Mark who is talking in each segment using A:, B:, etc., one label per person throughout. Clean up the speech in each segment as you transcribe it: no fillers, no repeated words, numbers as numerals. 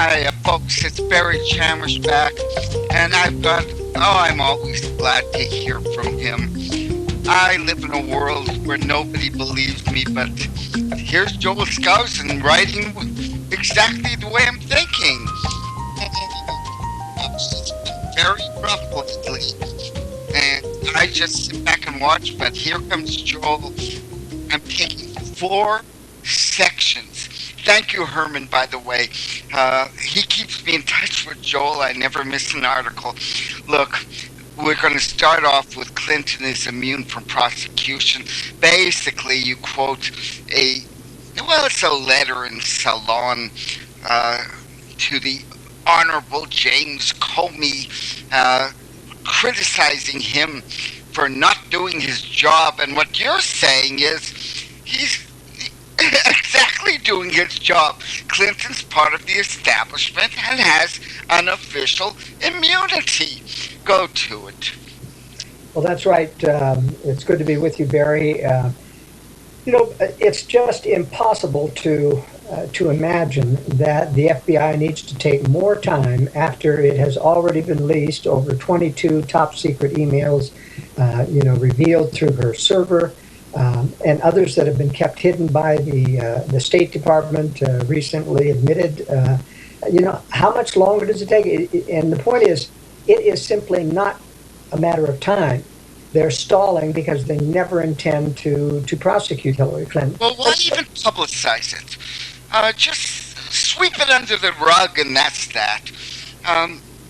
A: Hi, folks, it's Barry Chamish back, and I'm always glad to hear from him. I live in a world where nobody believes me, but here's Joel Skousen writing exactly the way I'm thinking. It's been very rough lately, and I just sit back and watch, but here comes Joel. I'm taking 4 sections. Thank you, Herman, by the way. He keeps me in touch with Joel. I never miss an article. Look, we're going to start off with Clinton is immune from prosecution. Basically, you quote it's a letter in Salon to the Honorable James Comey criticizing him for not doing his job. And what you're saying is he's exactly doing his job. Clinton's part of the establishment and has unofficial immunity. Go to it.
B: Well, that's right. It's good to be with you, Barry. It's just impossible to imagine that the FBI needs to take more time after it has already been released over 22 top secret emails, revealed through her server, and others that have been kept hidden by the State Department, recently admitted. How much longer does it take? And the point is, it is simply not a matter of time. They're stalling because they never intend to prosecute Hillary Clinton.
A: Well, why even publicize it? Just sweep it under the rug, and that's that.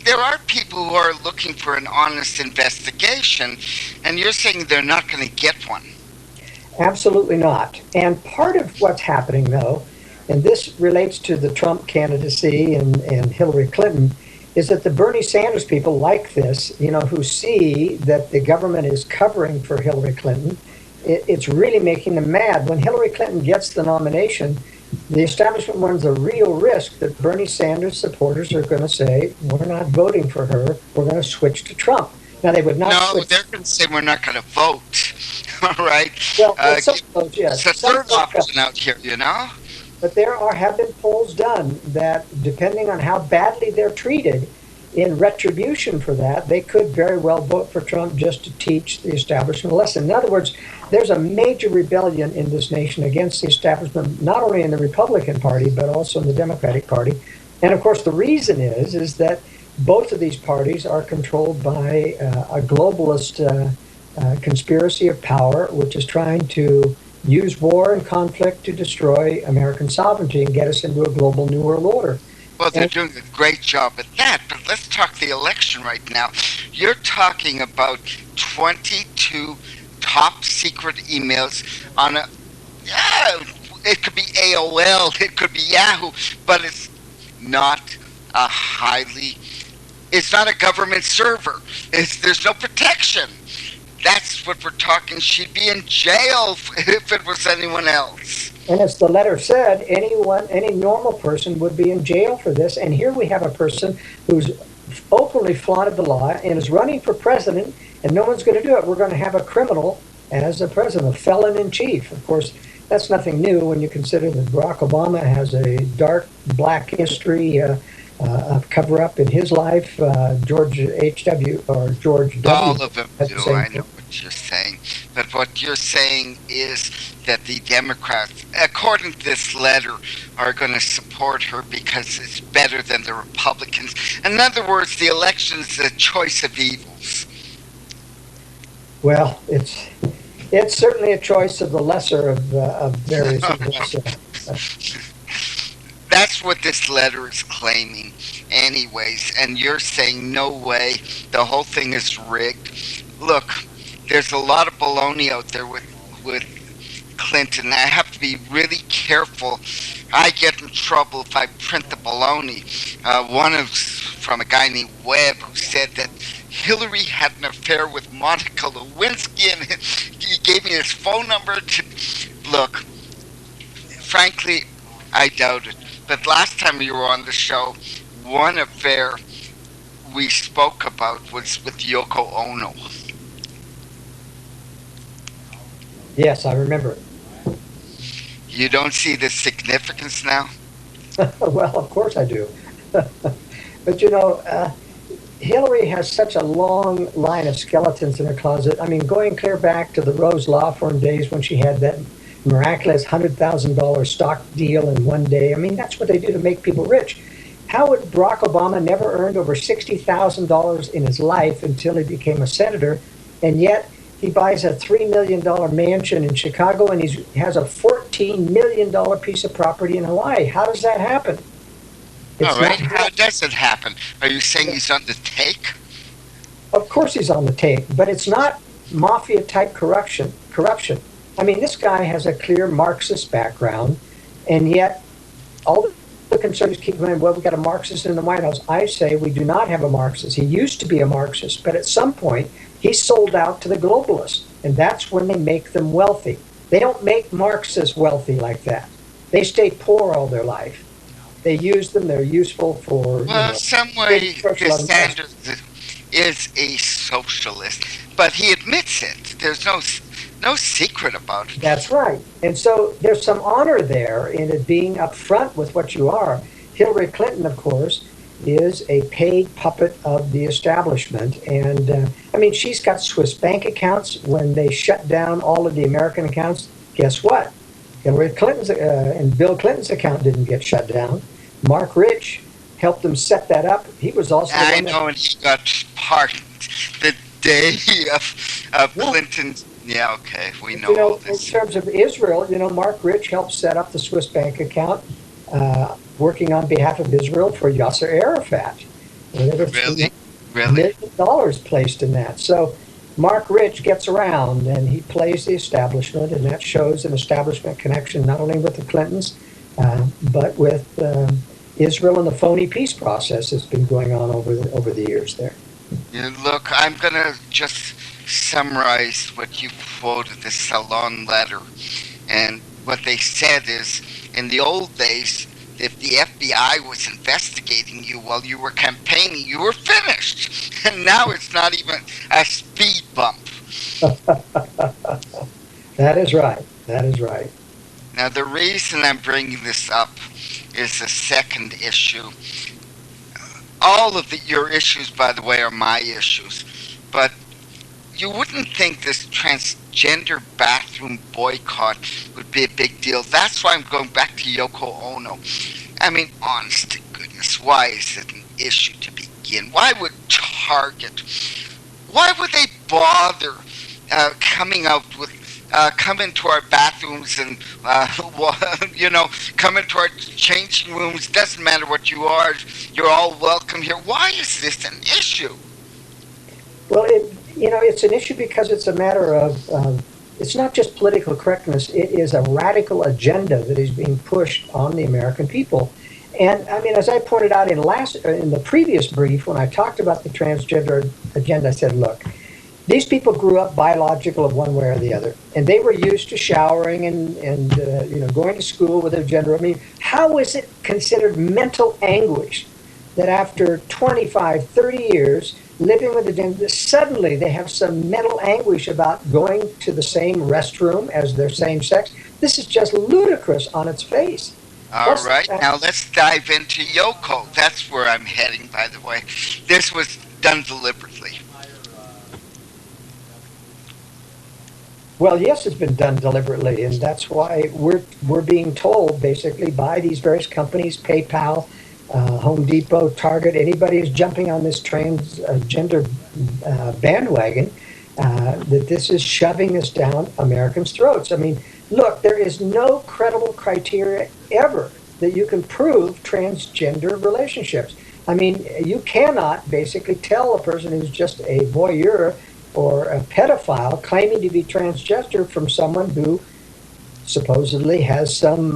A: There are people who are looking for an honest investigation, and you're saying they're not going to get one.
B: Absolutely not. And part of what's happening, though, and this relates to the Trump candidacy and Hillary Clinton, is that the Bernie Sanders people like this, who see that the government is covering for Hillary Clinton. It's really making them mad. When Hillary Clinton gets the nomination, the establishment runs a real risk that Bernie Sanders supporters are going to say, we're not voting for her, we're going to switch to Trump. Now, they would not switch.
A: They're going to say we're not going to vote. All right?
B: Well, some votes, yes.
A: It's a third option out here,
B: But there have been polls done that, depending on how badly they're treated, in retribution for that, they could very well vote for Trump just to teach the establishment a lesson. In other words, there's a major rebellion in this nation against the establishment, not only in the Republican Party, but also in the Democratic Party. And of course, the reason is that both of these parties are controlled by a globalist conspiracy of power, which is trying to use war and conflict to destroy American sovereignty and get us into a global New World Order.
A: Well, they're doing a great job at that, but let's talk the election right now. You're talking about 22 top secret emails on it could be AOL, it could be Yahoo, but it's not it's not a government server. There's no protection. That's what we're talking. She'd be in jail if it was anyone else.
B: And as the letter said, any normal person would be in jail for this. And here we have a person who's openly flaunted the law and is running for president, and no one's going to do it. We're going to have a criminal as a president, a felon in chief. Of course, that's nothing new when you consider that Barack Obama has a dark black history of cover-up in his life. George W.
A: All of them do. I know what you're saying. But what you're saying is that the Democrats, according to this letter, are going to support her because it's better than the Republicans. In other words, the election is a choice of evils.
B: Well, it's certainly a choice of the lesser of various evils.
A: That's what this letter is claiming anyways, and you're saying no way, the whole thing is rigged. Look, there's a lot of baloney out there with Clinton. I have to be really careful. I get in trouble if I print the baloney. One is from a guy named Webb who said that Hillary had an affair with Monica Lewinsky, and he gave me his phone number to look. Frankly, I doubt it. But last time you were on the show, one affair we spoke about was with Yoko Ono.
B: Yes, I remember.
A: You don't see the significance now?
B: Well, of course I do. But Hillary has such a long line of skeletons in her closet. I mean, going clear back to the Rose Law Firm days when she had that miraculous $100,000 stock deal in one day. I mean, that's what they do to make people rich. How would Barack Obama never earned over $60,000 in his life until he became a senator, and yet he buys a $3 million mansion in Chicago and he has a $14 million piece of property in Hawaii? How does that happen?
A: All right. How does it happen? Are you saying he's on the take?
B: Of course he's on the take, but it's not mafia-type corruption. I mean, this guy has a clear Marxist background, and yet all the conservatives keep going, well, we've got a Marxist in the White House. I say we do not have a Marxist. He used to be a Marxist, but at some point he sold out to the globalists, and that's when they make them wealthy. They don't make Marxists wealthy like that. They stay poor all their life. They use them. They're useful for.
A: Well, some way Sanders is a socialist, but he admits it. There's no secret about it.
B: That's right. And so there's some honor there in it being upfront with what you are. Hillary Clinton, of course, is a paid puppet of the establishment. And I mean, she's got Swiss bank accounts. When they shut down all of the American accounts, guess what? Hillary Clinton's and Bill Clinton's account didn't get shut down. Mark Rich helped them set that up. He was also the one
A: and he got pardoned the day of Clinton's. Yeah, okay, we know all this.
B: In terms of Israel, Mark Rich helped set up the Swiss bank account, working on behalf of Israel for Yasser Arafat.
A: Really?
B: $1 million placed in that. So Mark Rich gets around and he plays the establishment, and that shows an establishment connection not only with the Clintons, but with Israel and the phony peace process that's been going on over the years there.
A: Yeah, look, I'm going to just summarize what you quoted, the Salon letter. And what they said is, in the old days, if the FBI was investigating you while you were campaigning, you were finished. And now it's not even a speed bump.
B: That is right. That is right.
A: Now, the reason I'm bringing this up is the second issue. All of your issues, by the way, are my issues. But you wouldn't think this transgender bathroom boycott would be a big deal. That's why I'm going back to Yoko Ono. I mean, honest to goodness, why is it an issue to begin? Why would Target, why would they bother coming out with, come into our bathrooms and, come into our changing rooms? Doesn't matter what you are, you're all welcome here. Why is this an issue?
B: Well, it's an issue because it's a matter of, it's not just political correctness, it is a radical agenda that is being pushed on the American people. And I mean, as I pointed out in the previous brief, when I talked about the transgender agenda, I said, look, these people grew up biological of one way or the other, and they were used to showering and going to school with their gender. I mean, how is it considered mental anguish that after 25, 30 years living with a gender, suddenly they have some mental anguish about going to the same restroom as their same sex? This is just ludicrous on its face.
A: All right, now let's dive into Yoko. That's where I'm heading, by the way. This was done deliberately.
B: Well, yes, it's been done deliberately, and that's why we're being told, basically, by these various companies, PayPal, Home Depot, Target, anybody who's jumping on this transgender bandwagon, that this is shoving this down Americans' throats. I mean, look, there is no credible criteria ever that you can prove transgender relationships. I mean, you cannot basically tell a person who's just a voyeur or a pedophile claiming to be transgender from someone who supposedly has some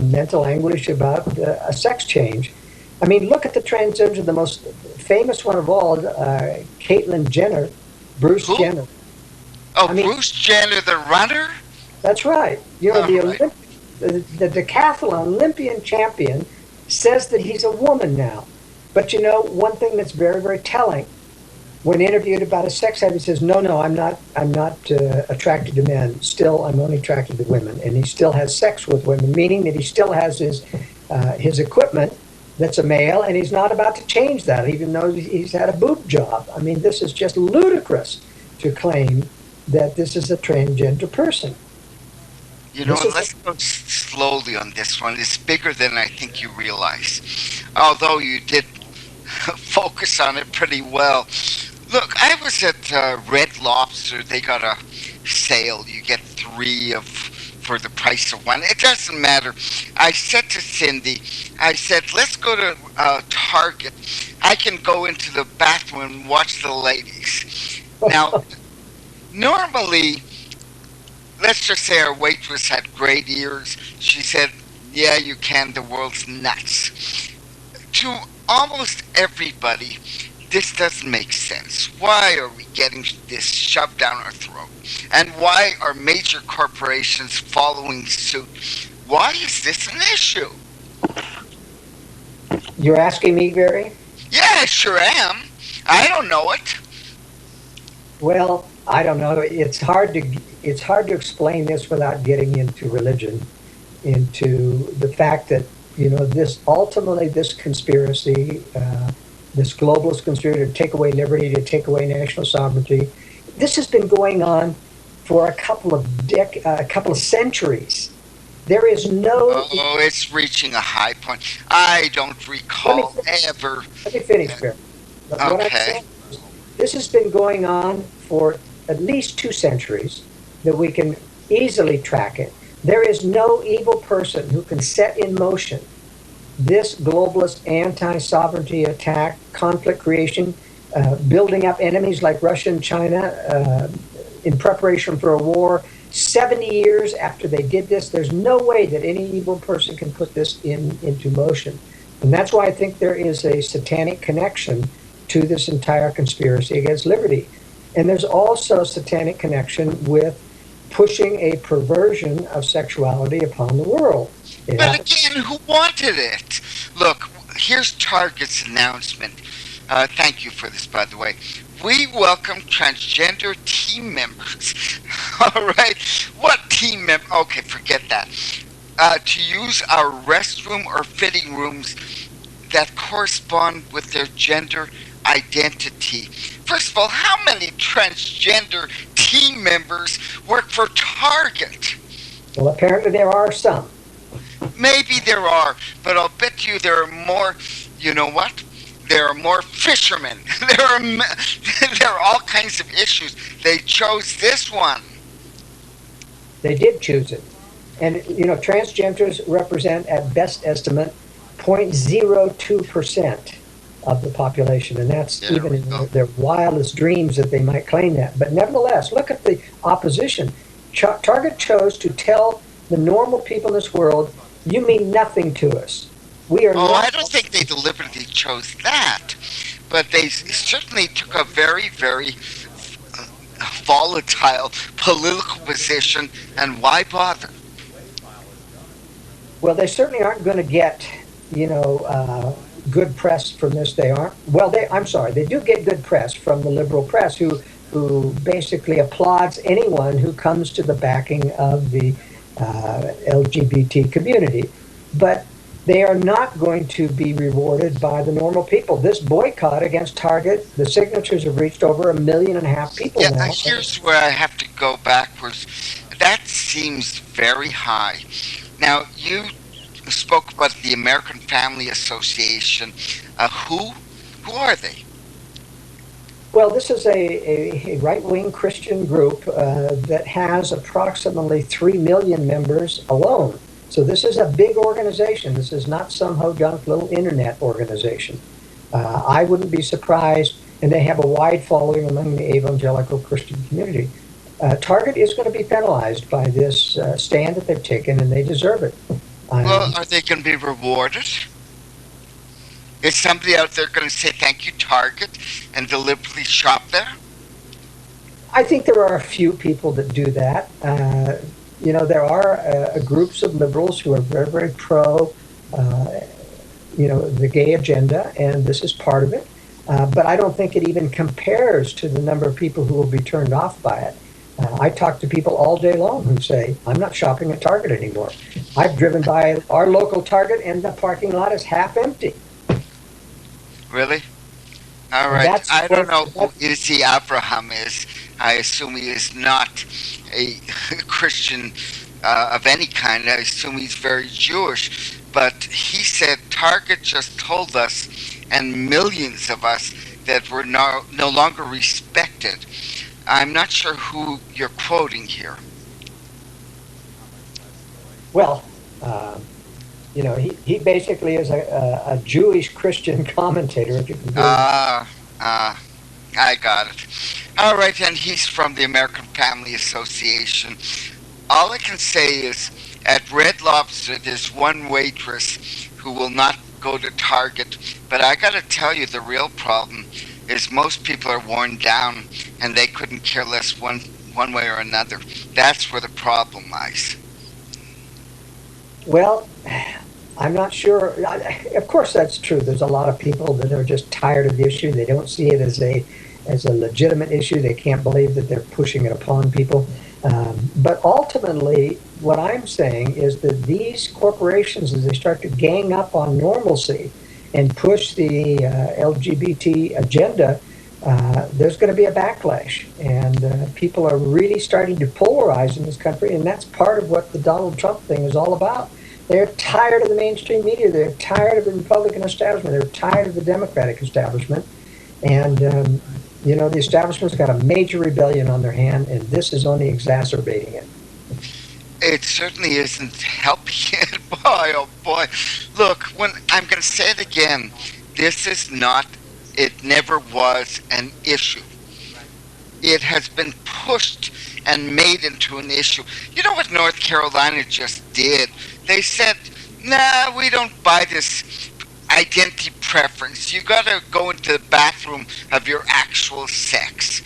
B: mental anguish about a sex change. I mean, look at the transgender, the most famous one of all, Caitlyn Jenner, Bruce Jenner.
A: Oh, Bruce Jenner, the runner?
B: That's right. The decathlon Olympian champion says that he's a woman now. But one thing that's very, very telling, when interviewed about his sex habit, he says, no, I'm not attracted to men. Still, I'm only attracted to women. And he still has sex with women, meaning that he still has his equipment that's a male, and he's not about to change that, even though he's had a boob job. I mean, this is just ludicrous to claim that this is a transgender person.
A: Let's go slowly on this one. It's bigger than I think you realize. Although you did focus on it pretty well. Look, I was at Red Lobster. They got a sale. You get three for the price of one. It doesn't matter. I said to Cindy, I said, let's go to Target. I can go into the bathroom and watch the ladies. Now, normally, let's just say our waitress had great ears. She said, yeah, you can. The world's nuts. To almost everybody, this doesn't make sense. Why are we getting this shoved down our throat? And why are major corporations following suit? Why is this an issue?
B: You're asking me, Gary?
A: Yeah, I sure am. I don't know it.
B: Well, I don't know. It's hard to explain this without getting into religion, into the fact that this conspiracy, this globalist conspiracy to take away liberty, to take away national sovereignty, this has been going on for a couple of centuries. There is no.
A: Oh, it's reaching a high point. I don't recall ever.
B: Let me finish, Barry.
A: Okay.
B: This has been going on for at least 2 centuries, that we can easily track it. There is no evil person who can set in motion this globalist anti-sovereignty attack, conflict creation, building up enemies like Russia and China in preparation for a war. 70 years after they did this, there's no way that any evil person can put this into motion. And that's why I think there is a satanic connection to this entire conspiracy against liberty. And there's also a satanic connection with pushing a perversion of sexuality upon the world.
A: But again, who wanted it? Look, here's Target's announcement. Thank you for this, by the way. We welcome transgender team members. All right. What team member? Okay, forget that. To use our restroom or fitting rooms that correspond with their gender identity. First of all, how many transgender team members work for Target?
B: Well, apparently there are some.
A: Maybe there are, but I'll bet you there are more. You know what? There are more fishermen. There are all kinds of issues. They chose this one.
B: They did choose it. And, transgenders represent, at best estimate, 0.02% of the population. And that's even in their wildest dreams that they might claim that. But nevertheless, look at the opposition. Target chose to tell the normal people in this world, you mean nothing to us. We are
A: I don't think they deliberately chose that. But they certainly took a very, very volatile political position. And why bother?
B: Well, they certainly aren't going to get, good press from this. They aren't. Well, they do get good press from the liberal press, who basically applauds anyone who comes to the backing of the LGBT community. But they are not going to be rewarded by the normal people. This boycott against Target, the signatures have reached over 1.5 million people now.
A: Here's where I have to go backwards. That seems very high. Now, you spoke about the American Family Association. Who are they?
B: Well, this is a right-wing Christian group that has approximately 3 million members alone. So this is a big organization. This is not some hodunk little internet organization. I wouldn't be surprised, and they have a wide following among the evangelical Christian community. Target is going to be penalized by this stand that they've taken, and they deserve it.
A: Well, are they going to be rewarded? Is somebody out there going to say thank you, Target, and deliberately shop there?
B: I think there are a few people that do that. There are groups of liberals who are very, very pro, the gay agenda, and this is part of it. But I don't think it even compares to the number of people who will be turned off by it. I talk to people all day long who say, I'm not shopping at Target anymore. I've driven by our local Target, and the parking lot is half empty.
A: Really? All
B: And
A: right.
B: that's
A: I don't
B: for
A: know who Izzy Abraham is. I assume he is not a Christian of any kind. I assume he's very Jewish. But he said Target just told us, and millions of us, that we're no longer respected. I'm not sure who you're quoting here.
B: well, he basically is a Jewish Christian commentator, if you can believe it.
A: Ah, I got it. All right, and he's from the American Family Association. All I can say is at Red Lobster, there's one waitress who will not go to Target. But I got to tell you, the real problem is most people are worn down and they couldn't care less one way or another. That's where the problem lies.
B: Well, I'm not sure. Of course, that's true. There's a lot of people that are just tired of the issue. They don't see it as a legitimate issue. They can't believe that they're pushing it upon people. But ultimately, what I'm saying is that these corporations, as they start to gang up on normalcy and push the LGBT agenda, there's going to be a backlash. And people are really starting to polarize in this country. And that's part of what the Donald Trump thing is all about. They're tired of the mainstream media. They're tired of the Republican establishment. They're tired of the Democratic establishment. And, the establishment's got a major rebellion on their hand, and this is only exacerbating it.
A: It certainly isn't helping it. Boy, oh boy. Look, I'm going to say it again, this is not, it never was an issue. It has been pushed and made into an issue. You know what North Carolina just did? They said, nah, we don't buy this identity preference. You got to go into the bathroom of your actual sex.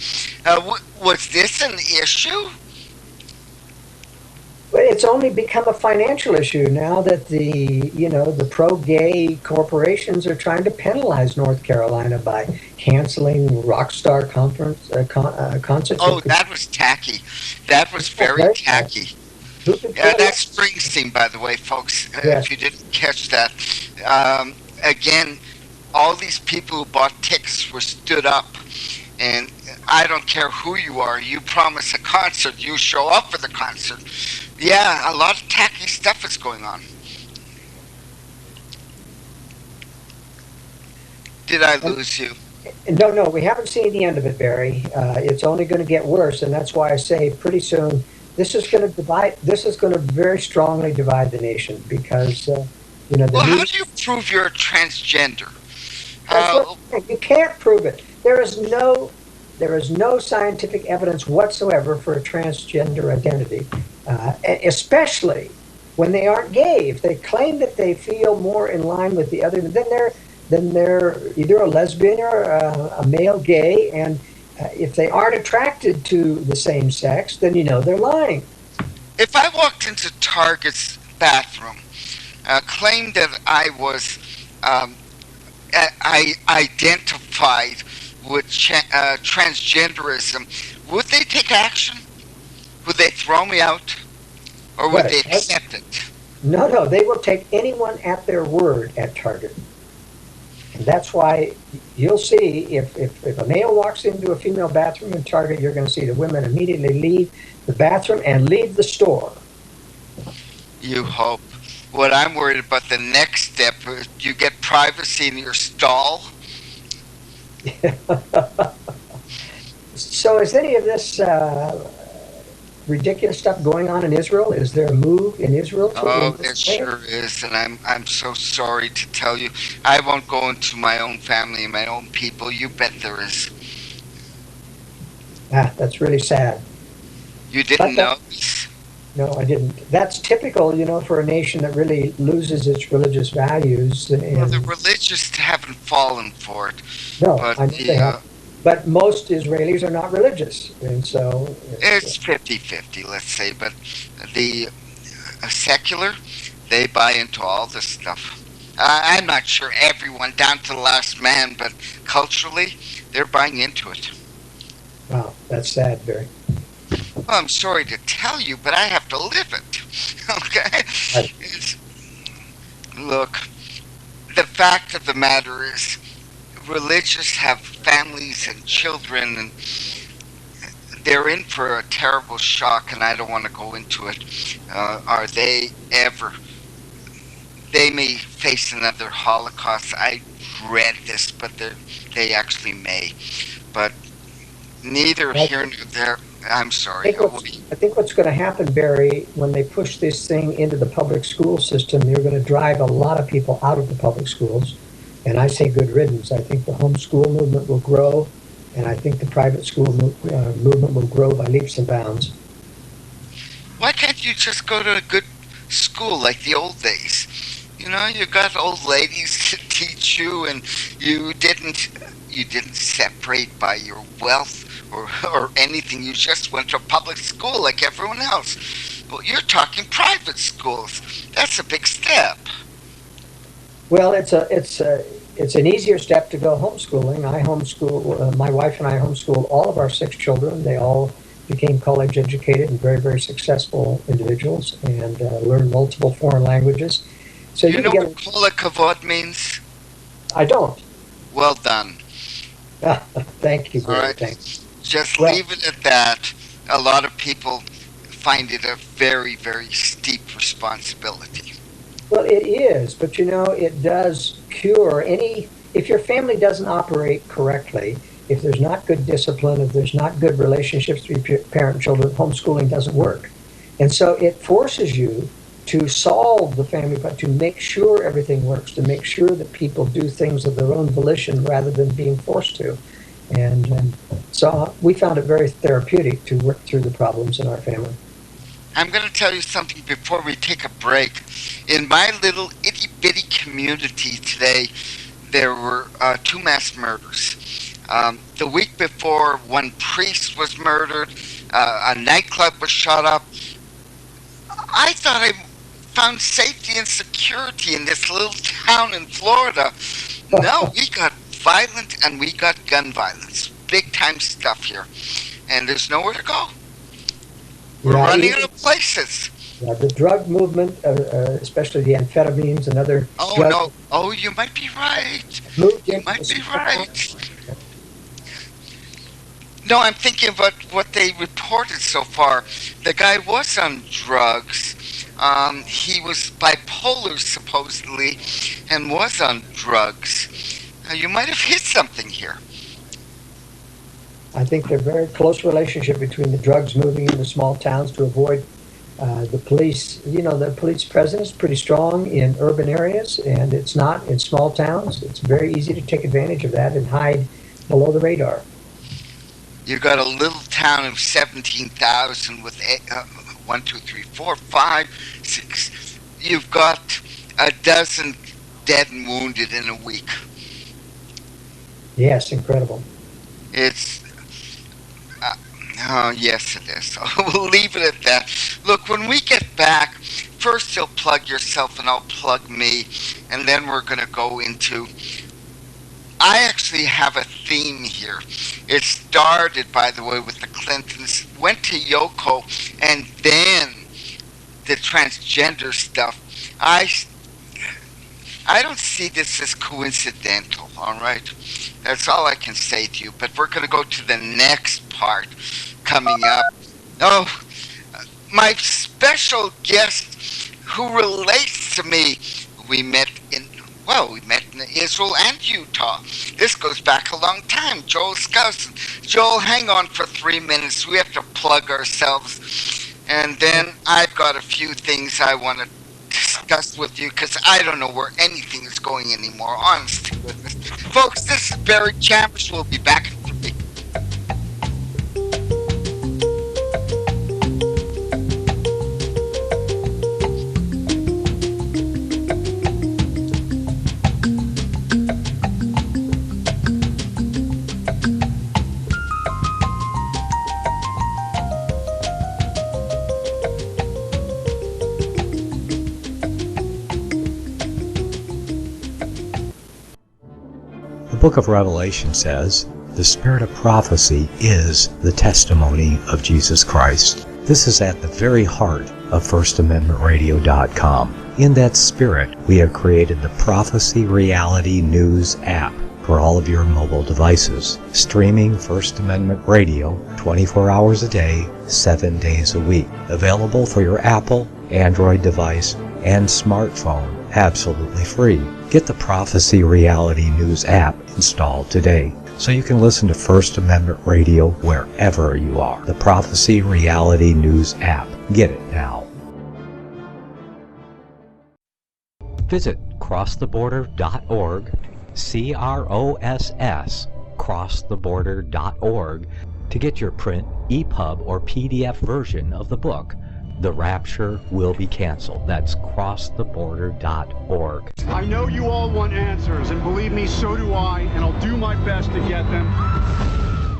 A: Was this an issue?
B: But it's only become a financial issue now that the pro-gay corporations are trying to penalize North Carolina by canceling Rockstar concerts.
A: Oh, that was tacky. That was very tacky. Yeah, that's Springsteen, by the way, folks.
B: Yes.
A: If you didn't catch that. Again, all these people who bought tickets were stood up. And I don't care who you are. You promise a concert, you show up for the concert. Yeah, a lot of tacky stuff is going on. Did I lose you?
B: No, we haven't seen the end of it, Barry. It's only going to get worse, and that's why I say pretty soon this is going to divide. This is going to very strongly divide the nation because
A: Well, how do you prove you're a transgender?
B: You can't prove it. There is no scientific evidence whatsoever for a transgender identity, especially when they aren't gay. If they claim that they feel more in line with the other, then they're either a lesbian or a male gay, and if they aren't attracted to the same sex, then they're lying.
A: If I walked into Target's bathroom, claimed that I was I identified with transgenderism, would they take action? Would they throw me out? Or would they accept it?
B: No, they will take anyone at their word at Target. And that's why you'll see if a male walks into a female bathroom in Target, you're going to see the women immediately leave the bathroom and leave the store.
A: You hope. What I'm worried about the next step, you get privacy in your stall.
B: So is any of this ridiculous stuff going on in Israel? Is there a move in Israel?
A: There sure is, and I'm so sorry to tell you. I won't go into my own family and my own people. You bet there is.
B: That's really sad.
A: You didn't know this?
B: No, I didn't. That's typical, for a nation that really loses its religious values.
A: Well, the religious haven't fallen for it.
B: No, I know they have. But most Israelis are not religious, and so
A: it's 50-50, let's say. But the secular, they buy into all this stuff. I'm not sure everyone, down to the last man, but culturally, they're buying into it.
B: Wow, that's sad, Barry.
A: Well, I'm sorry to tell you, but I have to live it. Okay?
B: Right.
A: Look, the fact of the matter is, religious have families and children, and they're in for a terrible shock, and I don't want to go into it. Are they ever? They may face another Holocaust. I read this, but they actually may. But neither here nor there. I'm sorry.
B: I think what's going to happen, Barry, when they push this thing into the public school system, they're going to drive a lot of people out of the public schools. And I say good riddance. I think the homeschool movement will grow, and I think the private school movement will grow by leaps and bounds.
A: Why can't you just go to a good school like the old days? You know, you got old ladies to teach you, and you didn't separate by your wealth or anything. You just went to a public school like everyone else. Well, you're talking private schools. That's a big step.
B: Well, it's an easier step to go homeschooling. I homeschool, my wife and I homeschooled all of our 6 children. They all became college educated and very, very successful individuals, and learned multiple foreign languages. So
A: you know what Kola Kavod means?
B: I don't.
A: Well done.
B: Thank you, Barry.
A: All right. Thanks. Just leave it at that. A lot of people find it a very, very steep responsibility.
B: Well, it is, but you know, it does cure if your family doesn't operate correctly, if there's not good discipline, if there's not good relationships between parent and children, homeschooling doesn't work. And so it forces you to solve the family, but to make sure everything works, to make sure that people do things of their own volition rather than being forced to. And so we found it very therapeutic to work through the problems in our family.
A: I'm going to tell you something before we take a break. In my little itty-bitty community today, there were 2 mass murders. The week before, one priest was murdered. A nightclub was shot up. I thought I found safety and security in this little town in Florida. No, we got violent and we got gun violence. Big time stuff here. And there's nowhere to go. We're running out of places.
B: Yeah, the drug movement, especially the amphetamines and other drugs.
A: No. Oh, you might be right. You might be right. No, I'm thinking about what they reported so far. The guy was on drugs. He was bipolar, supposedly, and was on drugs. You might have hit something here.
B: I think there's a very close relationship between the drugs moving into small towns to avoid the police. You know, the police presence is pretty strong in urban areas, and it's not in small towns. It's very easy to take advantage of that and hide below the radar.
A: You got a little town of 17,000 with 1, 2, 3, 4, 5, 6. You've got a dozen dead and wounded in a week.
B: Yes, incredible.
A: It's yes, it is. We'll leave it at that. Look, when we get back, first you'll plug yourself and I'll plug me, and then we're going to go into... I actually have a theme here. It started, by the way, with the Clintons, went to Yoko, and then the transgender stuff. I don't see this as coincidental, all right? That's all I can say to you. But we're going to go to the next part coming up. Oh, my special guest who relates to me. We met in Israel and Utah. This goes back a long time. Joel Skousen. Joel, hang on for 3 minutes. We have to plug ourselves. And then I've got a few things I want to discuss with you because I don't know where anything is going anymore, honest to goodness. Folks, this is Barry Chamish. We'll be back in 3.
C: The book of Revelation says, the spirit of prophecy is the testimony of Jesus Christ. This is at the very heart of FirstAmendmentRadio.com. In that spirit, we have created the Prophecy Reality News app for all of your mobile devices, streaming First Amendment Radio 24 hours a day, 7 days a week. Available for your Apple, Android device, and smartphone, absolutely free. Get the Prophecy Reality News app installed today so you can listen to First Amendment Radio wherever you are. The Prophecy Reality News app. Get it now. Visit crosstheborder.org, CROSS, crosstheborder.org, to get your print, EPUB, or PDF version of the book, The Rapture Will Be Canceled. That's crosstheborder.org.
D: I know you all want answers, and believe me, so do I, and I'll do my best to get them.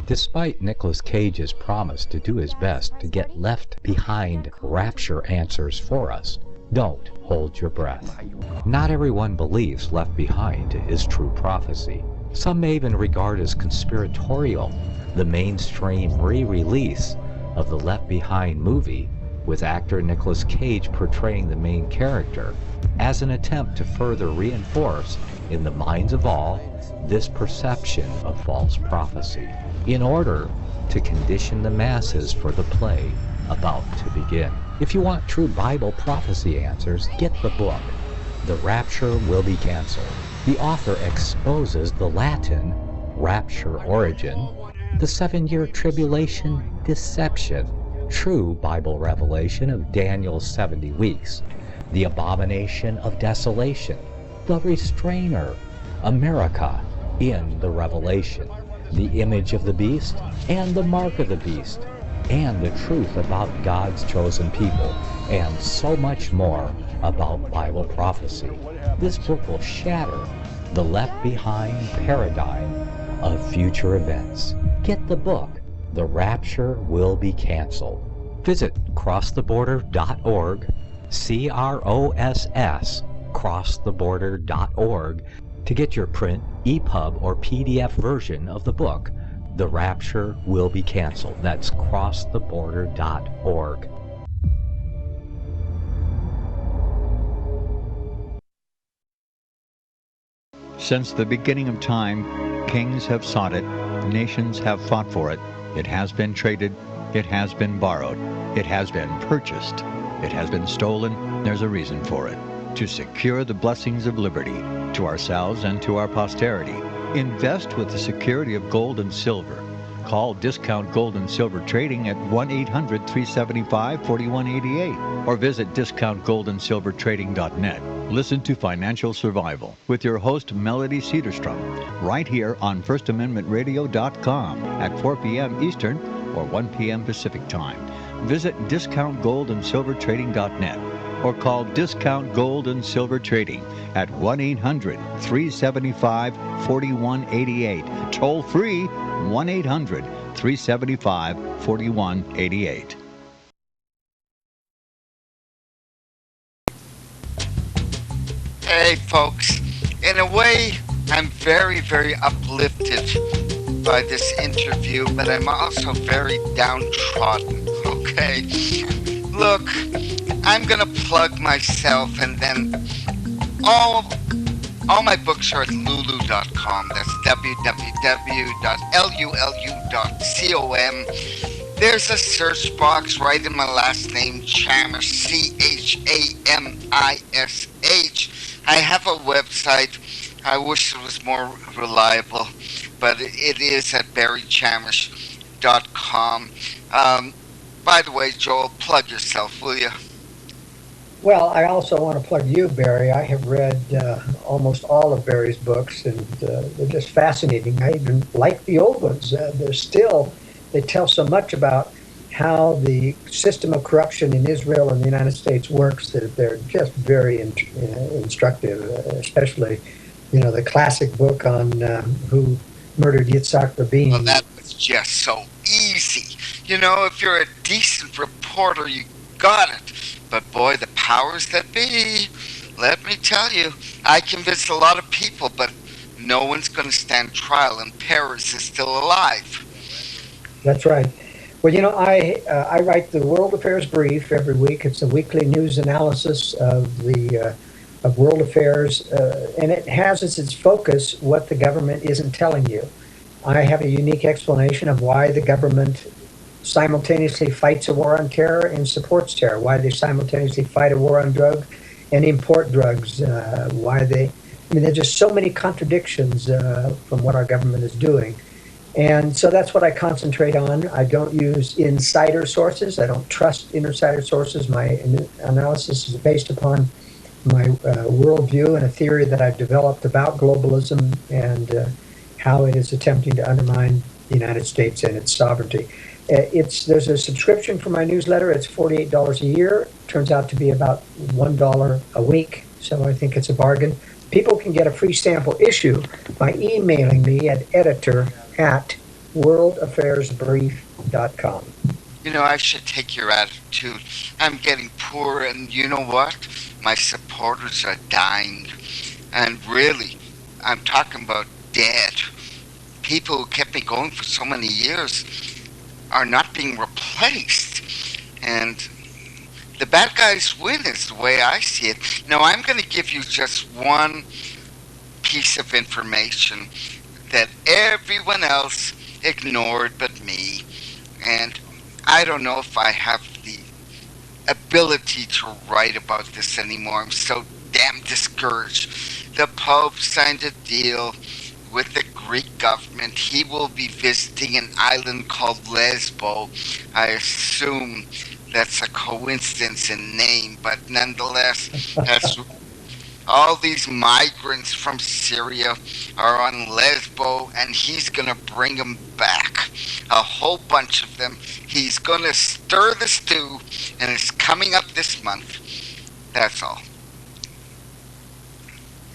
C: Despite Nicolas Cage's promise to do his best to get left behind rapture answers for us, don't hold your breath. Not everyone believes Left Behind is true prophecy. Some may even regard as conspiratorial the mainstream re-release of the Left Behind movie with actor Nicolas Cage portraying the main character as an attempt to further reinforce in the minds of all this perception of false prophecy in order to condition the masses for the play about to begin. If you want true Bible prophecy answers, get the book, The Rapture Will Be Canceled. The author exposes the Latin rapture origin, the 7-year tribulation deception, true Bible revelation of Daniel's 70 weeks, the abomination of desolation, the restrainer, America in the Revelation, the image of the beast and the mark of the beast, and the truth about God's chosen people, and so much more about Bible prophecy. This book will shatter the left behind paradigm of future events. Get the book, The Rapture Will Be Canceled. Visit crosstheborder.org, CROSS, crosstheborder.org, to get your print, EPUB, or PDF version of the book, The Rapture Will Be Canceled. That's crosstheborder.org.
E: Since the beginning of time, kings have sought it, nations have fought for it. It has been traded, it has been borrowed, it has been purchased, it has been stolen. There's a reason for it. To secure the blessings of liberty to ourselves and to our posterity. Invest with the security of gold and silver. Call Discount Gold and Silver Trading at 1-800-375-4188 or visit discountgoldandsilvertrading.net. Listen to Financial Survival with your host Melody Cedarstrom right here on FirstAmendmentRadio.com at 4 p.m. Eastern or 1 p.m. Pacific Time. Visit discountgoldandsilvertrading.net or call Discount Gold and Silver Trading at 1-800-375-4188. Toll free 1-800-375-4188.
A: Hey folks, in a way, I'm very, very uplifted by this interview, but I'm also very downtrodden, okay? Look, I'm gonna plug myself, and then all my books are at lulu.com. That's www.lulu.com. There's a search box right in my last name, Chamish, Chamish. I have a website. I wish it was more reliable, but it is at barrychamish.com. By the way, Joel, plug yourself, will you?
B: Well, I also want to plug you, Barry. I have read almost all of Barry's books, and they're just fascinating. I even like the old ones. They tell so much about how the system of corruption in Israel and the United States works that they're just very instructive, especially, the classic book on who murdered Yitzhak Rabin.
A: Well, that was just so easy. If you're a decent reporter, you got it. But boy, the powers that be, let me tell you, I convinced a lot of people, but no one's going to stand trial, and Paris is still alive.
B: That's right. Well, I write the World Affairs Brief every week. It's a weekly news analysis of the of world affairs, and it has as its focus what the government isn't telling you. I have a unique explanation of why the government simultaneously fights a war on terror and supports terror, why they simultaneously fight a war on drugs and import drugs, there's just so many contradictions from what our government is doing. And so that's what I concentrate on. I don't use insider sources. I don't trust insider sources. My analysis is based upon my worldview and a theory that I've developed about globalism and how it is attempting to undermine the United States and its sovereignty. There's a subscription for my newsletter. It's $48 a year. Turns out to be about $1 a week. So I think it's a bargain. People can get a free sample issue by emailing me at editor@worldaffairsbrief.com.
A: I should take your attitude. I'm getting poor, and you know what? My supporters are dying. And really, I'm talking about dead. People who kept me going for so many years are not being replaced. And the bad guys win is the way I see it. Now, I'm going to give you just one piece of information that everyone else ignored but me. And I don't know if I have the ability to write about this anymore. I'm so damn discouraged. The Pope signed a deal with the Greek government. He will be visiting an island called Lesbo. I assume that's a coincidence in name, but nonetheless, that's all these migrants from Syria are on Lesbo, and he's going to bring them back. A whole bunch of them. He's going to stir the stew, and it's coming up this month. That's all.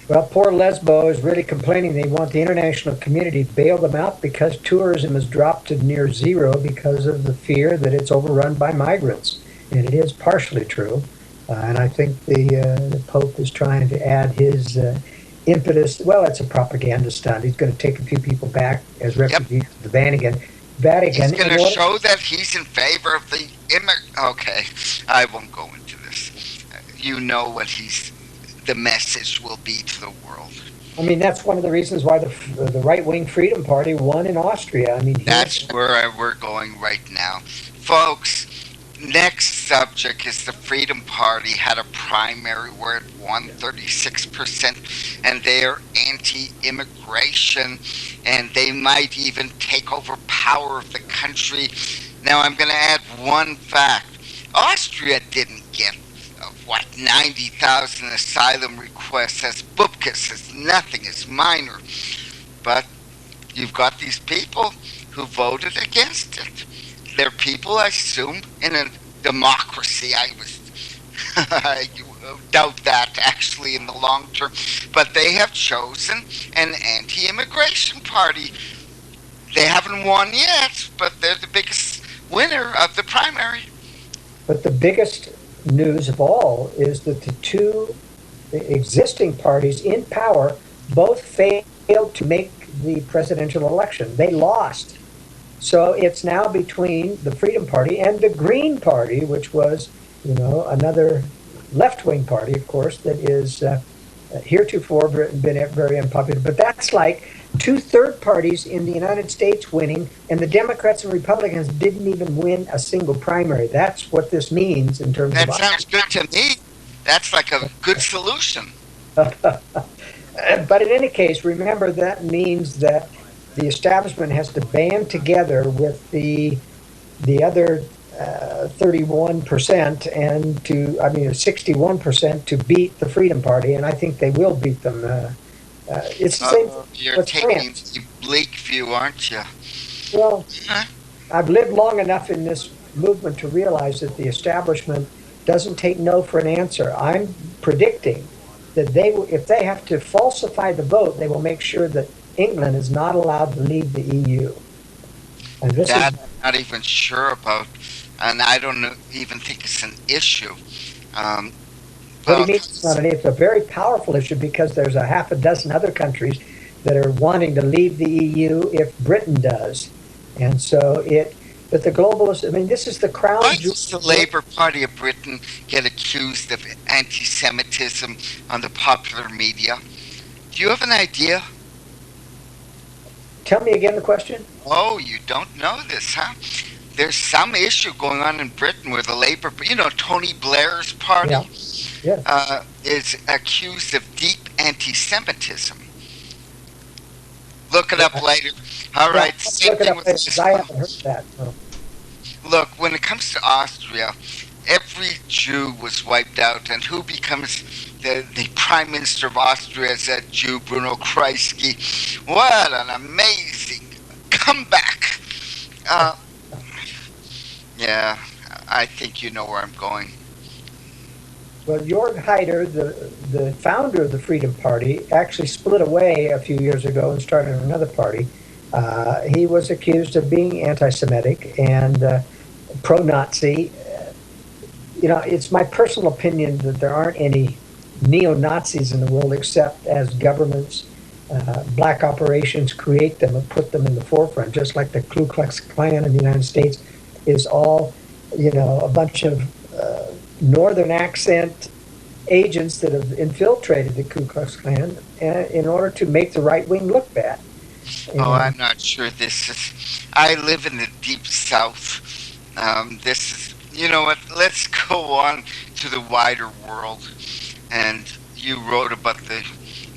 B: Well, poor Lesbo is really complaining they want the international community to bail them out because tourism has dropped to near zero because of the fear that it's overrun by migrants. And it is partially true. And I think the Pope is trying to add his impetus. Well, it's a propaganda stunt. He's going to take a few people back as refugees to the Vatican.
A: He's going to show that he's in favor of the Okay, I won't go into this. You know what the message will be to the world.
B: I mean, that's one of the reasons why the right-wing Freedom Party won in Austria. I mean,
A: that's where we're going right now. Folks, next subject is the Freedom Party had a primary where it won 36%, and they are anti-immigration, and they might even take over power of the country. Now, I'm going to add one fact. Austria didn't get 90,000 asylum requests as bupkis, as nothing, as minor. But you've got these people who voted against it. They're people, I assume, in a democracy. I doubt that, actually, in the long term. But they have chosen an anti-immigration party. They haven't won yet, but they're the biggest winner of the primary.
B: But the biggest news of all is that the two existing parties in power both failed to make the presidential election. They lost. So it's now between the Freedom Party and the Green Party, which was, another left-wing party, of course, that is heretofore been very unpopular. But that's like two third parties in the United States winning, and the Democrats and Republicans didn't even win a single primary. That's what this means in terms of...
A: That sounds good to me. That's like a good solution.
B: But in any case, remember that means that the establishment has to band together with the other 31% and 61% to beat the Freedom Party, and I think they will beat them. It's the same.
A: You're taking the bleak view, aren't you?
B: Well, I've lived long enough in this movement to realize that the establishment doesn't take no for an answer. I'm predicting that if they have to falsify the vote, they will make sure that England is not allowed to leave the EU. And this
A: I'm not even sure about, and I don't even think it's an issue.
B: What do you mean it's not an issue? It's a very powerful issue because there's a half a dozen other countries that are wanting to leave the EU if Britain does. And so But the globalists, I mean, this is the crown
A: Why
B: jewel.
A: does the Labour Party of Britain get accused of anti-Semitism on the popular media? Do you have an idea?
B: Tell me again the question.
A: Oh, you don't know this, huh? There's some issue going on in Britain where the Labour, Tony Blair's party
B: Yeah. Yeah.
A: is accused of deep anti-Semitism. Look it up later. All right, same
B: Look it
A: thing
B: up
A: with
B: later, 'cause
A: this.
B: I haven't heard that. No.
A: Look, when it comes to Austria, every Jew was wiped out, and who becomes the Prime Minister of Austria is that Jew, Bruno Kreisky. What an amazing comeback. Yeah, I think you know where I'm going.
B: Well, Jörg Haider, the founder of the Freedom Party, actually split away a few years ago and started another party. He was accused of being anti-Semitic and pro-Nazi. It's my personal opinion that there aren't any neo-Nazis in the world except as governments, black operations create them and put them in the forefront, just like the Ku Klux Klan in the United States is all, a bunch of northern accent agents that have infiltrated the Ku Klux Klan in order to make the right wing look bad.
A: Oh, I'm not sure this is. I live in the deep south. This is, you know what? Let's go on to the wider world. And you wrote about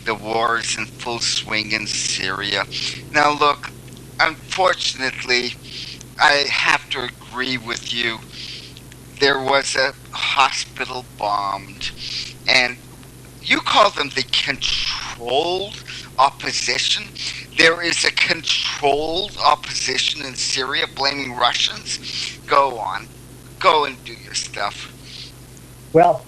A: the wars in full swing in Syria. Now, look, unfortunately, I have to agree with you. There was a hospital bombed, and you call them the controlled opposition. There is a controlled opposition in Syria blaming Russians. Go on. Go and do your stuff.
B: Well,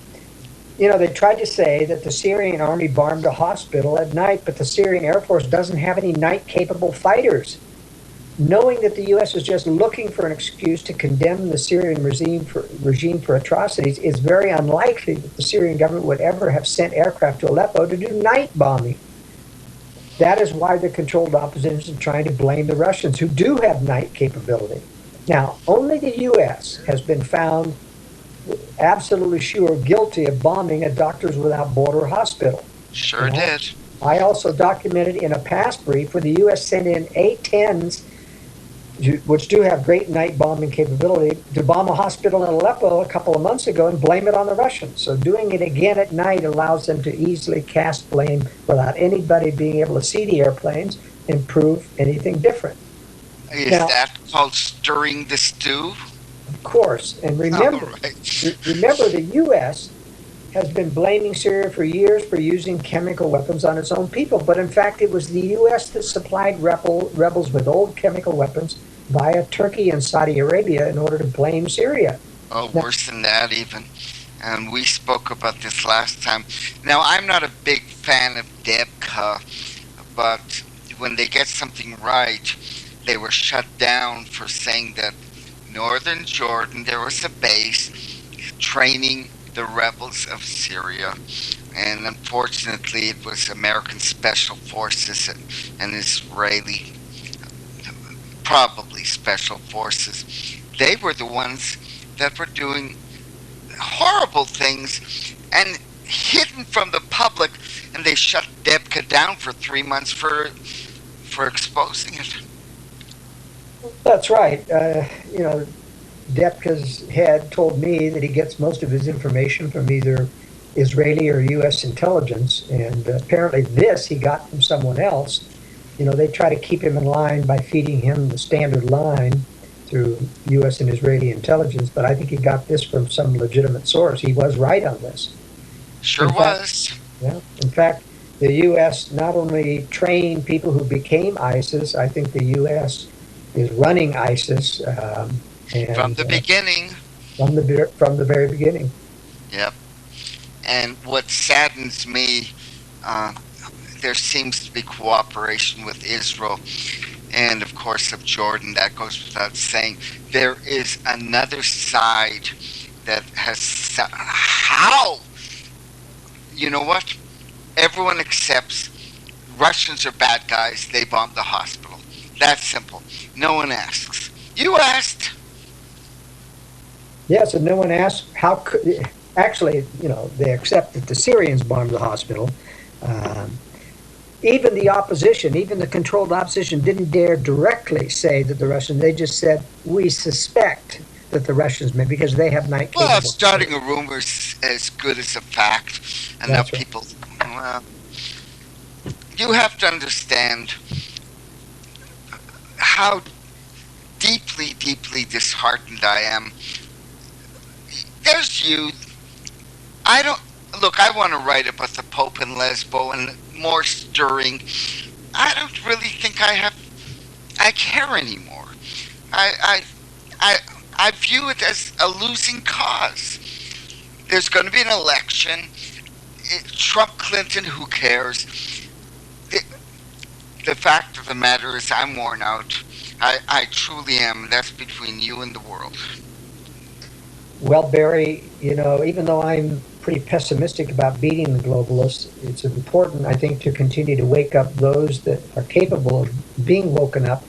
B: they tried to say that the Syrian army bombed a hospital at night, but the Syrian Air Force doesn't have any night-capable fighters. Knowing that the U.S. is just looking for an excuse to condemn the Syrian regime for atrocities, it's very unlikely that the Syrian government would ever have sent aircraft to Aleppo to do night bombing. That is why the controlled opposition is trying to blame the Russians, who do have night capability. Now, only the U.S. has been found absolutely sure guilty of bombing a Doctors Without Border hospital.
A: Sure did.
B: I also documented in a past brief where the U.S. sent in A-10s, which do have great night bombing capability, to bomb a hospital in Aleppo a couple of months ago and blame it on the Russians. So doing it again at night allows them to easily cast blame without anybody being able to see the airplanes and prove anything different.
A: Is that called stirring the stew?
B: Of course. And remember, remember the U.S. has been blaming Syria for years for using chemical weapons on its own people. But in fact, it was the U.S. that supplied rebels with old chemical weapons via Turkey and Saudi Arabia in order to blame Syria.
A: Oh, worse than that even. And we spoke about this last time. Now, I'm not a big fan of DEBCA, but when they get something right, they were shut down for saying that northern Jordan, there was a base training the rebels of Syria. And unfortunately, it was American Special Forces and Israeli, probably Special Forces. They were the ones that were doing horrible things and hidden from the public, and they shut DEBCA down for 3 months for exposing it.
B: That's right. DEBCA's head told me that he gets most of his information from either Israeli or U.S. intelligence, and apparently this he got from someone else. They try to keep him in line by feeding him the standard line through U.S. and Israeli intelligence, but I think he got this from some legitimate source. He was right on this.
A: Sure was.
B: Yeah. In fact, the U.S. not only trained people who became ISIS, I think the U.S. is running ISIS.
A: From the beginning.
B: From the very beginning.
A: Yep. And what saddens me, there seems to be cooperation with Israel and, of course, of Jordan. That goes without saying. There is another side that has... How? You know what? Everyone accepts Russians are bad guys. They bombed the hospital. That's simple. No one asks. You asked.
B: Yes, and no one asked how could. Actually, they accept that the Syrians bombed the hospital. Um, Even the opposition, even the controlled opposition, didn't dare directly say that the Russians. They just said we suspect that the Russians may, because they have night
A: Well,
B: capable.
A: starting a rumor is as good as a fact. Enough
B: That's right.
A: people. Well, you have to understand how deeply, deeply disheartened I am. There's you. I don't look. I want to write about the Pope and Lesbo and more stirring. I don't really think I care anymore. I, I, I view it as a losing cause. There's going to be an election. Trump, Clinton, who cares? The, the fact of the matter is, I'm worn out. I truly am. That's between you and the world.
B: Well, Barry, even though I'm pretty pessimistic about beating the globalists, it's important, I think, to continue to wake up those that are capable of being woken up,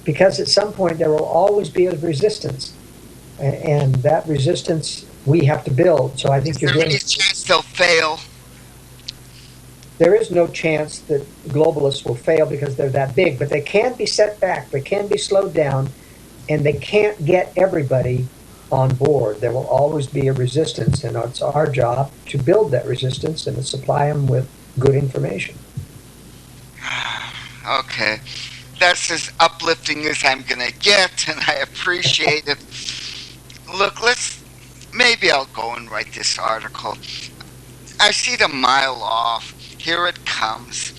B: because at some point there will always be a resistance, and that resistance we have to build. So I think
A: Is there any chance they'll fail?
B: There is no chance that globalists will fail because they're that big, but they can be set back, they can be slowed down, and they can't get everybody on board. There will always be a resistance, and it's our job to build that resistance and to supply them with good information.
A: Okay. That's as uplifting as I'm going to get, and I appreciate it. Look, maybe I'll go and write this article. I see it a mile off. Here it comes.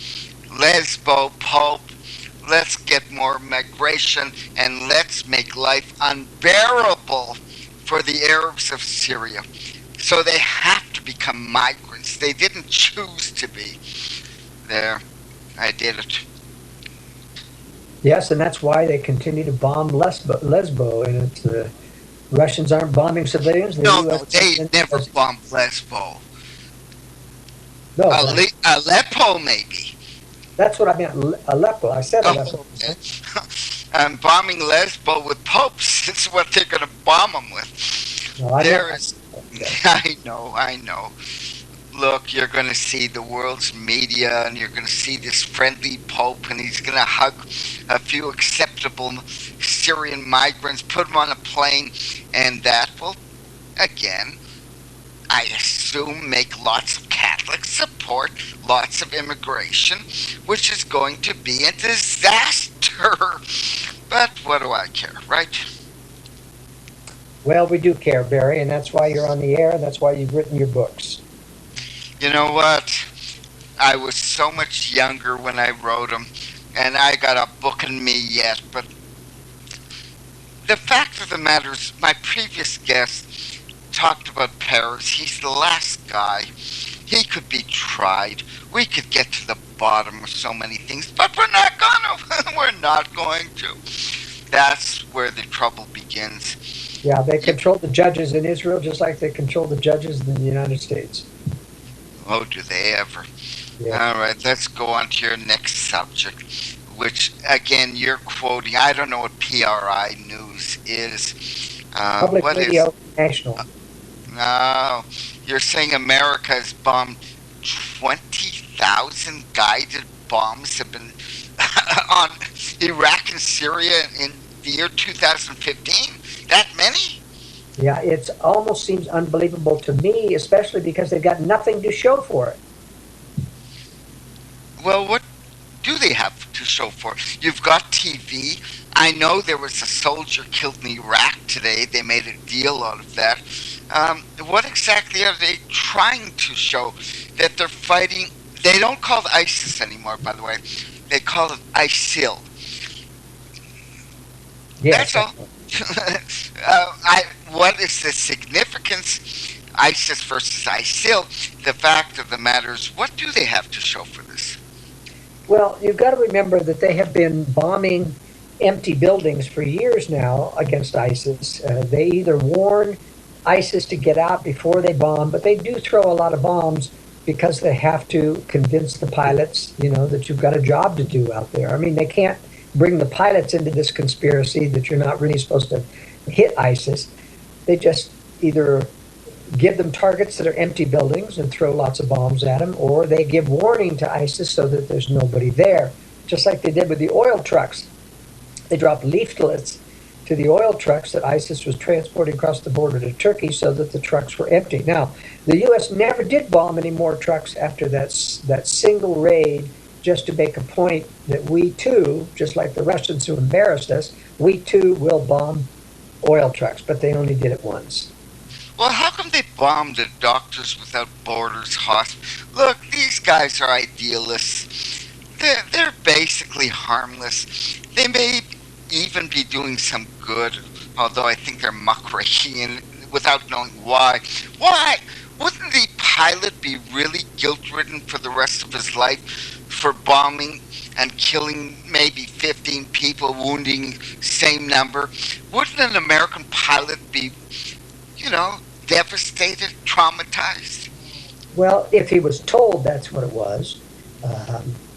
A: Lesbo, Pope, let's get more migration, and let's make life unbearable for the Arabs of Syria. So they have to become migrants. They didn't choose to be. There, I did it.
B: Yes, and that's why they continue to bomb Lesbo, and it's the Russians aren't bombing civilians.
A: No, they never bombed Lesbo.
B: No,
A: Aleppo, maybe.
B: That's what I meant. Aleppo. I said Aleppo.
A: Okay. And bombing Lesbo with popes is what they're going to bomb them with.
B: No,
A: I know. Look, you're going to see the world's media, and you're going to see this friendly pope, and he's going to hug a few acceptable Syrian migrants, put them on a plane, and that will, again, I assume, make lots of Catholics support lots of immigration, which is going to be a disaster. But what do I care, right?
B: Well, we do care, Barry, and that's why you're on the air, and that's why you've written your books.
A: You know what? I was so much younger when I wrote them, and I got a book in me yet, but the fact of the matter is, my previous guest talked about Paris. He's the last guy. He could be tried. We could get to the bottom of so many things, but we're not gonna. We're not going to. That's where the trouble begins.
B: Yeah, they control the judges in Israel just like they control the judges in the United States.
A: Oh, do they ever?
B: Yeah.
A: All right, let's go on to your next subject, which, again, you're quoting. I don't know what PRI News is.
B: Public Radio National.
A: No, you're saying America has bombed 20,000 guided bombs have been on Iraq and Syria in the year 2015? That many?
B: Yeah, it almost seems unbelievable to me, especially because they've got nothing to show for it.
A: Well, what do they have to show for it? You've got TV. I know there was a soldier killed in Iraq today. They made a deal out of that. What exactly are they trying to show? That they're fighting? They don't call it ISIS anymore, by the way. They call it ISIL.
B: Yes.
A: That's all. What is the significance? ISIS versus ISIL. The fact of the matter is, what do they have to show for this?
B: Well, you've got to remember that they have been bombing empty buildings for years now against ISIS. They either warn ISIS to get out before they bomb, but they do throw a lot of bombs because they have to convince the pilots, that you've got a job to do out there. I mean, they can't bring the pilots into this conspiracy that you're not really supposed to hit ISIS. They just either give them targets that are empty buildings and throw lots of bombs at them, or they give warning to ISIS so that there's nobody there, just like they did with the oil trucks. They dropped leaflets to the oil trucks that ISIS was transporting across the border to Turkey so that the trucks were empty. Now, the U.S. never did bomb any more trucks after that single raid, just to make a point that we too, just like the Russians who embarrassed us, we too will bomb oil trucks, but they only did it once.
A: Well, how come they bombed the Doctors Without Borders hospital? Look, these guys are idealists. They're basically harmless. They may even be doing some good, although I think they're muckraking without knowing why. Why? Wouldn't the pilot be really guilt-ridden for the rest of his life for bombing and killing maybe 15 people, wounding same number? Wouldn't an American pilot be, devastated, traumatized?
B: Well, if he was told that's what it was,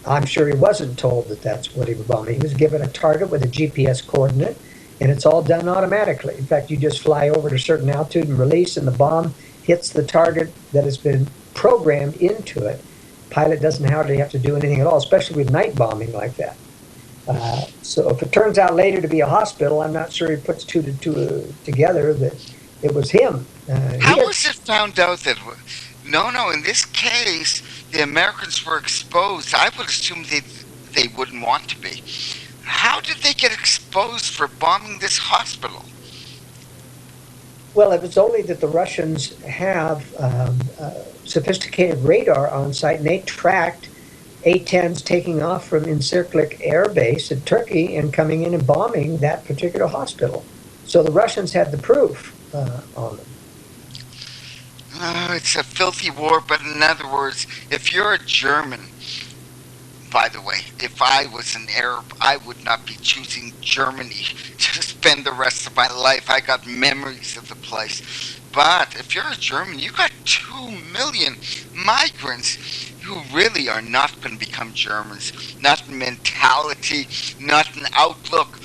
B: I'm sure he wasn't told that that's what he was bombing. He was given a target with a GPS coordinate, and it's all done automatically. In fact, you just fly over to a certain altitude and release, and the bomb hits the target that has been programmed into it. Pilot doesn't hardly have to do anything at all, especially with night bombing like that. So if it turns out later to be a hospital, I'm not sure he puts two to two together that it was him.
A: How was it found out that... No, in this case, the Americans were exposed. I would assume they wouldn't want to be. How did they get exposed for bombing this hospital?
B: Well, it was only that the Russians have sophisticated radar on site, and they tracked A-10s taking off from Incirlik Air Base in Turkey and coming in and bombing that particular hospital. So the Russians had the proof on them.
A: It's a filthy war, but in other words, if you're a German, by the way, if I was an Arab, I would not be choosing Germany to spend the rest of my life. I got memories of the place. But if you're a German, you got 2 million migrants who really are not going to become Germans. Not in mentality, not in outlook,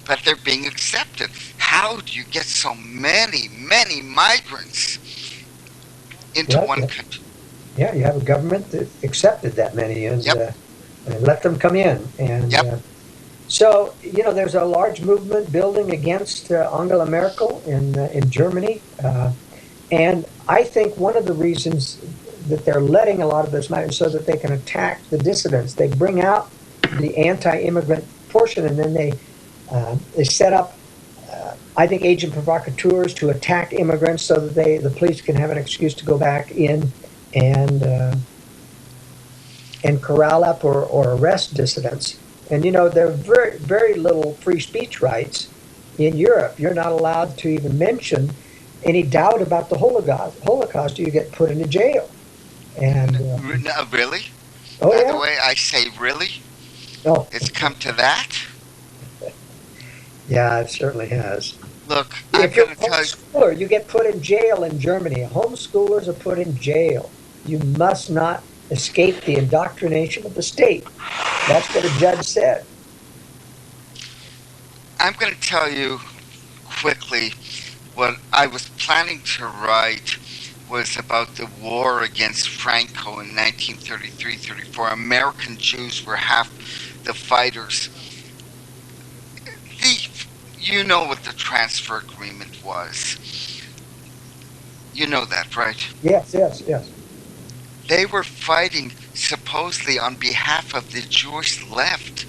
A: but they're being accepted. How do you get so many migrants into one country?
B: Yeah, you have a government that accepted that many and let them come in. And so, there's a large movement building against Angela Merkel in Germany. And I think one of the reasons that they're letting a lot of this migrants so that they can attack the dissidents. They bring out the anti-immigrant portion, and then they set up, I think, agent provocateurs to attack immigrants so that the police can have an excuse to go back in and corral up or arrest dissidents. And there are very, very little free speech rights in Europe. You're not allowed to even mention any doubt about the Holocaust. You get put into jail. And
A: really?
B: Oh,
A: By
B: yeah.
A: the way, I say really.
B: Oh,
A: It's come to that.
B: yeah, it certainly has.
A: Look, I'm
B: If you're
A: going
B: a
A: to tell you.
B: homeschooler, you get put in jail in Germany. Homeschoolers are put in jail. You must not escape the indoctrination of the state. That's what a judge said.
A: I'm going to tell you quickly what I was planning to write was about the war against Franco in 1933-34. American Jews were half the fighters. You know what the transfer agreement was. You know that, right?
B: Yes.
A: They were fighting supposedly on behalf of the Jewish left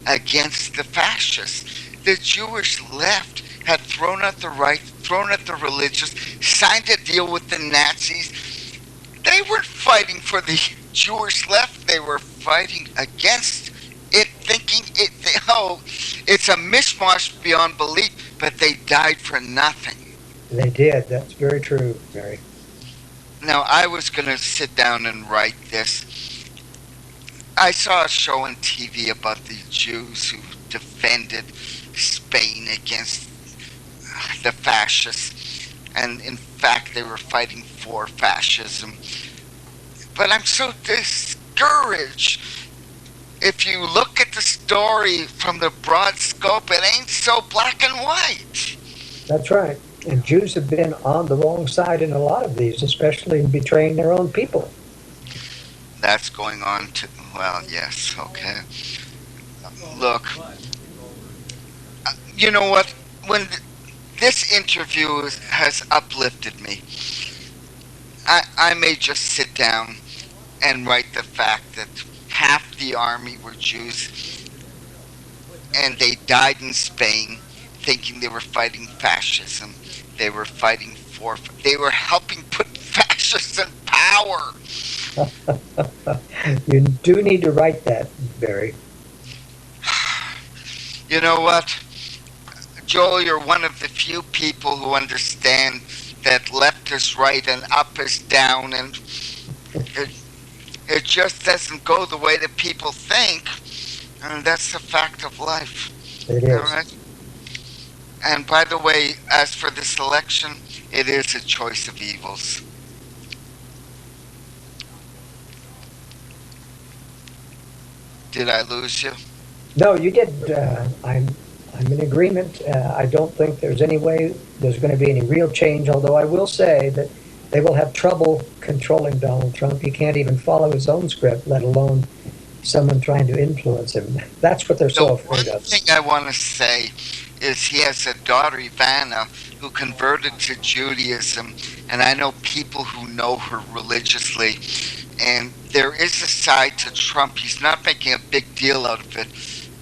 A: against the fascists. The Jewish left had thrown out the right, thrown out the religious, signed a deal with the Nazis. They weren't fighting for the Jewish left. They were fighting against it, thinking it's a mishmash beyond belief, but they died for nothing.
B: They did. That's very true, Mary.
A: Now, I was going to sit down and write this. I saw a show on TV about the Jews who defended Spain against the fascists, and in fact, they were fighting for fascism. But I'm so discouraged. If you look at the story from the broad scope, it ain't so black and white.
B: That's right. And Jews have been on the wrong side in a lot of these, especially in betraying their own people.
A: That's going on to, well, yes, okay. Look, you know what? When this interview has uplifted me, I may just sit down and write the fact that half the army were Jews and they died in Spain thinking they were fighting fascism. They were fighting for, they were helping put fascists in power.
B: You do need to write that, Barry.
A: You know what? Joel, you're one of the few people who understand that left is right and up is down, and it just doesn't go the way that people think, and that's the fact of life.
B: It is.
A: All right? And by the way, as for this election, it is a choice of evils. Did I lose you?
B: No, you did. I'm in agreement. I don't think there's any way there's going to be any real change, although I will say that they will have trouble controlling Donald Trump. He can't even follow his own script, let alone someone trying to influence him. That's what they're so afraid of.
A: One thing I want to say is he has a daughter, Ivana, who converted to Judaism, and I know people who know her religiously, and there is a side to Trump. He's not making a big deal out of it,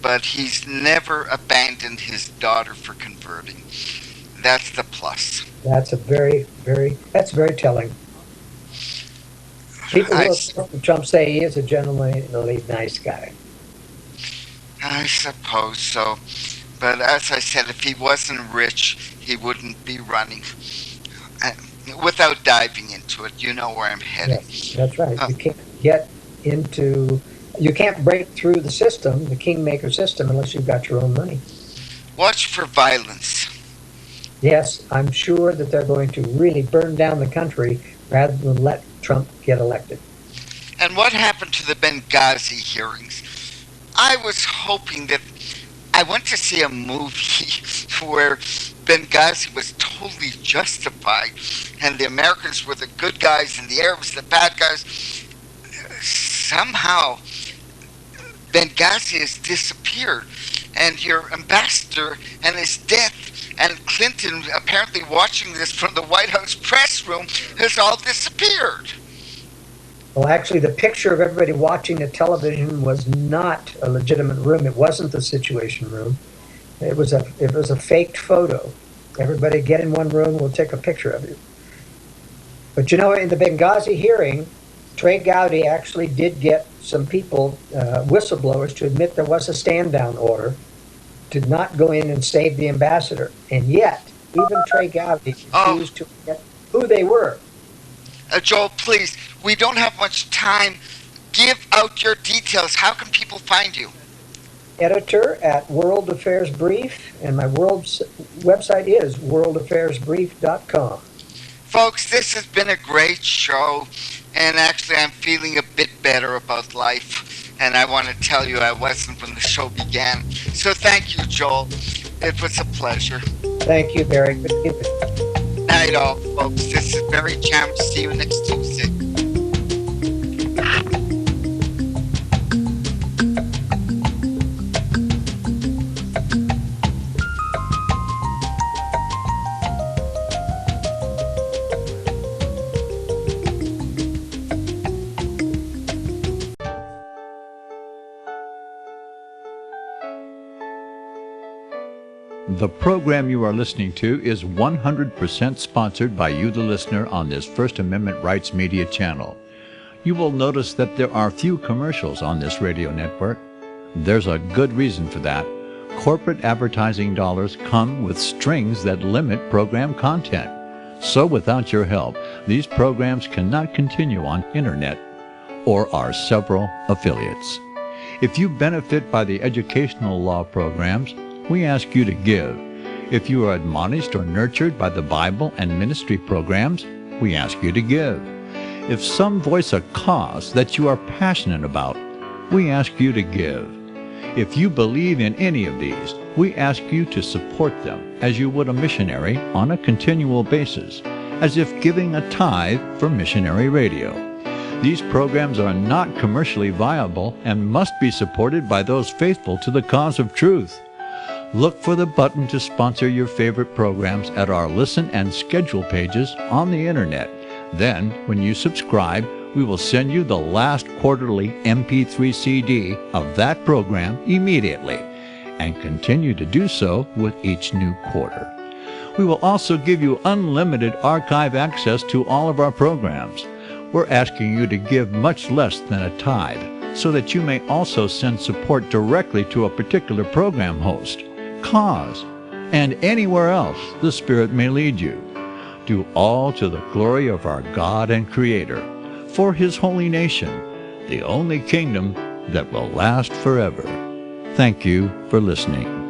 A: but he's never abandoned his daughter for converting. That's the plus.
B: That's very telling. People who support Trump say he is a genuinely nice guy.
A: I suppose so. But as I said, if he wasn't rich, he wouldn't be running. Without diving into it, you know where I'm headed.
B: Yes, that's right. You can't get into... You can't break through the system, the kingmaker system, unless you've got your own money.
A: Watch for violence.
B: Yes, I'm sure that they're going to really burn down the country rather than let Trump get elected.
A: And what happened to the Benghazi hearings? I was hoping that... I went to see a movie where Benghazi was totally justified, and the Americans were the good guys and the Arabs the bad guys. Somehow, Benghazi has disappeared, and your ambassador and his death, and Clinton apparently watching this from the White House press room, has all disappeared.
B: Well, actually, the picture of everybody watching the television was not a legitimate room. It wasn't the Situation Room. It was a faked photo. Everybody get in one room, we'll take a picture of you. But you know, in the Benghazi hearing, Trey Gowdy actually did get some people, whistleblowers, to admit there was a stand-down order to not go in and save the ambassador. And yet, even Trey Gowdy refused to admit who they were.
A: Joel, please, we don't have much time. Give out your details. How can people find you?
B: Editor at World Affairs Brief, and my website is worldaffairsbrief.com.
A: Folks, this has been a great show, and actually I'm feeling a bit better about life, and I want to tell you I wasn't when the show began. So thank you, Joel. It was a pleasure.
B: Thank you, Barry. Good evening.
A: Night all, folks. This is Barry Chamish. See you next Tuesday.
E: The program you are listening to is 100% sponsored by you, the listener, on this First Amendment Rights Media channel. You will notice that there are few commercials on this radio network. There's a good reason for that. Corporate advertising dollars come with strings that limit program content. So without your help, these programs cannot continue on internet or our several affiliates. If you benefit by the educational law programs, we ask you to give. If you are admonished or nurtured by the Bible and ministry programs, we ask you to give. If some voice a cause that you are passionate about, we ask you to give. If you believe in any of these, we ask you to support them as you would a missionary on a continual basis, as if giving a tithe for missionary radio. These programs are not commercially viable and must be supported by those faithful to the cause of truth. Look for the button to sponsor your favorite programs at our listen and schedule pages on the internet. Then, when you subscribe, we will send you the last quarterly MP3 CD of that program immediately, and continue to do so with each new quarter. We will also give you unlimited archive access to all of our programs. We're asking you to give much less than a tithe, so that you may also send support directly to a particular program host, cause, and anywhere else the Spirit may lead you. Do all to the glory of our God and Creator, for His holy nation, the only kingdom that will last forever. Thank you for listening.